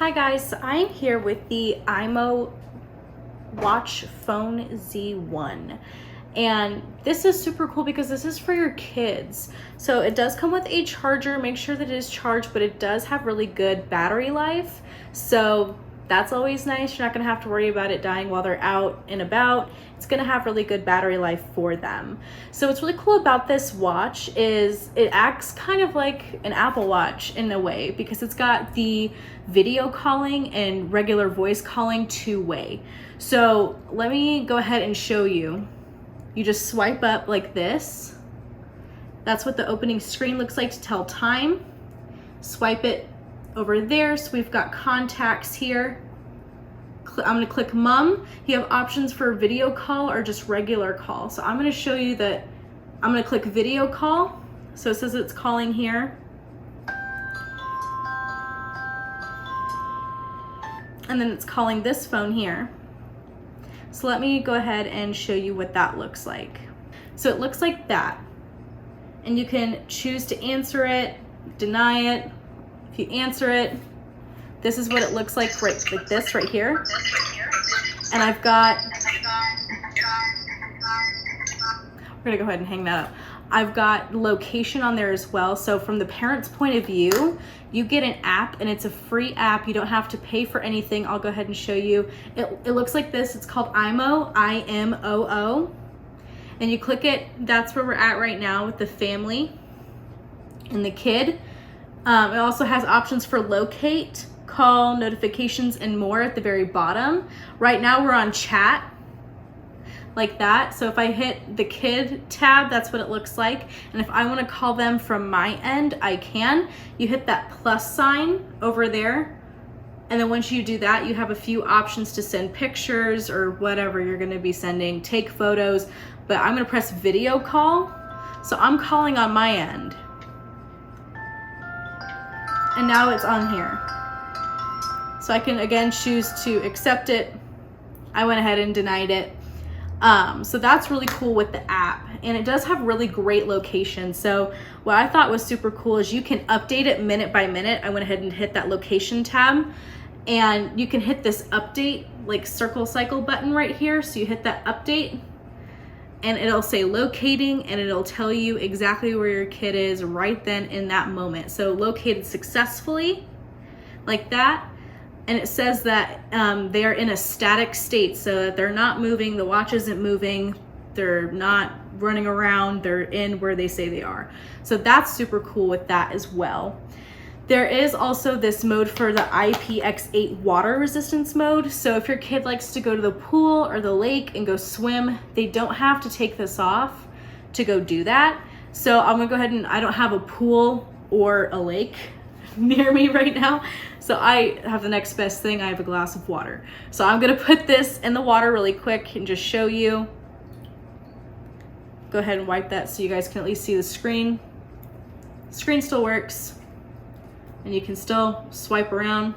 Hi guys, so I'm here with the imoo Watch Phone Z1, and this is super cool because this is for your kids. So it does come with a charger. Make sure that it is charged, but it does have really good battery life, so that's always nice. You're not going to have to worry about it dying while they're out and about. It's going to have really good battery life for them. So what's really cool about this watch is it acts kind of like an Apple Watch in a way, because it's got the video calling and regular voice calling two-way. So let me go ahead and show you. You just swipe up like this. That's what the opening screen looks like to tell time. Swipe it over there, so we've got contacts here. I'm going to click mom. You have options for video call or just regular call. So I'm going to show you that I'm going to click video call. So it says it's calling here. And then it's calling this phone here. So let me go ahead and show you what that looks like. So it looks like that. And you can choose to answer it, deny it. If you answer it, this is what it looks like, right, like this right here. And I've got, we're gonna go ahead and hang that up. I've got location on there as well. So from the parent's point of view, you get an app, and it's a free app. You don't have to pay for anything. I'll go ahead and show you. It looks like this. It's called imoo, I-M-O-O. And you click it. That's where we're at right now with the family and the kid. It also has options for locate, call, notifications, and more at the very bottom. Right now we're on chat, like that. So if I hit the kid tab, that's what it looks like. And if I want to call them from my end, I can. You hit that plus sign over there. And then once you do that, you have a few options to send pictures or whatever you're going to be sending, take photos. But I'm going to press video call. So I'm calling on my end. And now it's on here. So I can again choose to accept it. I went ahead and denied it. So that's really cool with the app, and it does have really great location. So what I thought was super cool is you can update it minute by minute. I went ahead and hit that location tab, and you can hit this update like circle cycle button right here. So you hit that update, and it'll say locating, and it'll tell you exactly where your kid is right then in that moment. So located successfully, like that. And it says that they are in a static state, so that they're not moving, the watch isn't moving, they're not running around, they're in where they say they are. So that's super cool with that as well. There is also this mode for the IPX8 water resistance mode. So if your kid likes to go to the pool or the lake and go swim, they don't have to take this off to go do that. So I'm gonna go ahead, and I don't have a pool or a lake near me right now. So I have the next best thing. I have a glass of water. So I'm gonna put this in the water really quick and just show you. Go ahead and wipe that so you guys can at least see the screen. The screen still works, and you can still swipe around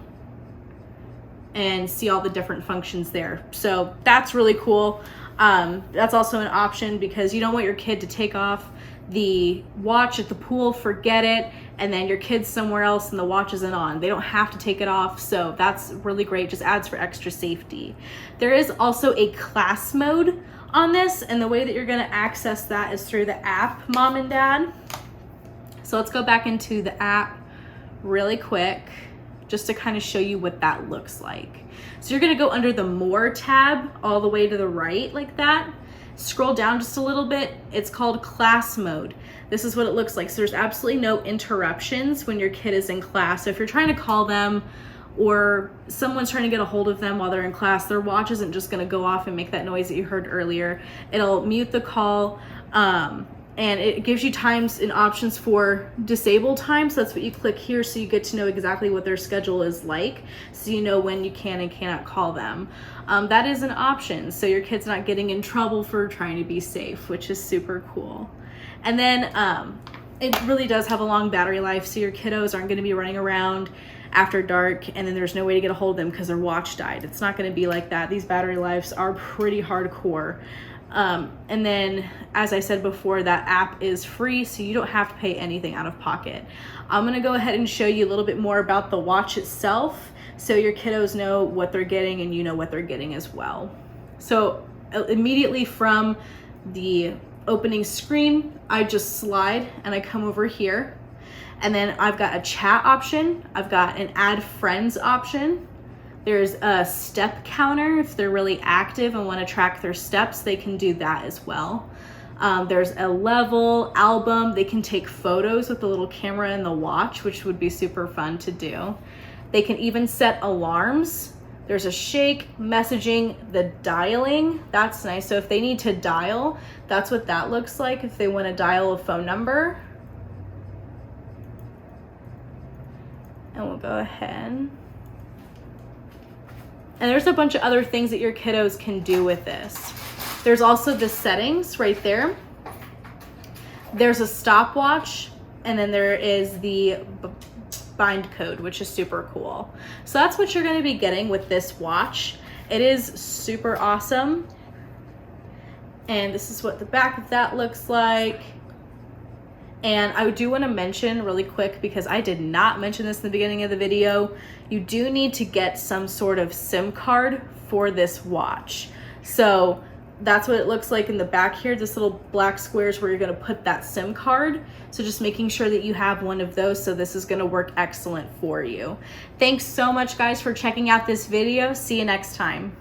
and see all the different functions there. So that's really cool. That's also an option because you don't want your kid to take off the watch at the pool, forget it, and then your kid's somewhere else and the watch isn't on. They don't have to take it off, so that's really great. Just adds for extra safety. There is also a class mode on this, and the way that you're going to access that is through the app, Mom and Dad. So let's go back into the app really quick just to kind of show you what that looks like. So you're going to go under the More tab all the way to the right like that. Scroll down just a little bit. It's called class mode. This is what it looks like. So there's absolutely no interruptions when your kid is in class. So if you're trying to call them or someone's trying to get a hold of them while they're in class, their watch isn't just going to go off and make that noise that you heard earlier. It'll mute the call, and it gives you times and options for disable time. So that's what you click here, so you get to know exactly what their schedule is like, so you know when you can and cannot call them. That is an option, so your kid's not getting in trouble for trying to be safe, which is super cool. And then it really does have a long battery life, so your kiddos aren't going to be running around after dark and then there's no way to get a hold of them because their watch died. It's not going to be like that. These battery lives are pretty hardcore. And then, as I said before, that app is free, so you don't have to pay anything out of pocket. I'm gonna go ahead and show you a little bit more about the watch itself. so your kiddos know what they're getting and you know what they're getting as well. So immediately from the opening screen, I just slide and I come over here, and then I've got a chat option. I've got an add friends option. There's a step counter. If they're really active and want to track their steps, they can do that as well. There's a level, album. They can take photos with the little camera and the watch, which would be super fun to do. They can even set alarms. There's a shake, messaging, the dialing. That's nice. So if they need to dial, that's what that looks like if they want to dial a phone number. And we'll go ahead. And there's a bunch of other things that your kiddos can do with this. There's also the settings right there. There's a stopwatch, and then there is the bind code, which is super cool. So that's what you're going to be getting with this watch. It is super awesome. And this is what the back of that looks like. And I do want to mention really quick, because I did not mention this in the beginning of the video, you do need to get some sort of SIM card for this watch. So that's what it looks like in the back here. This little black square is where you're going to put that SIM card. So just making sure that you have one of those. So this is going to work excellent for you. Thanks so much, guys, for checking out this video. See you next time.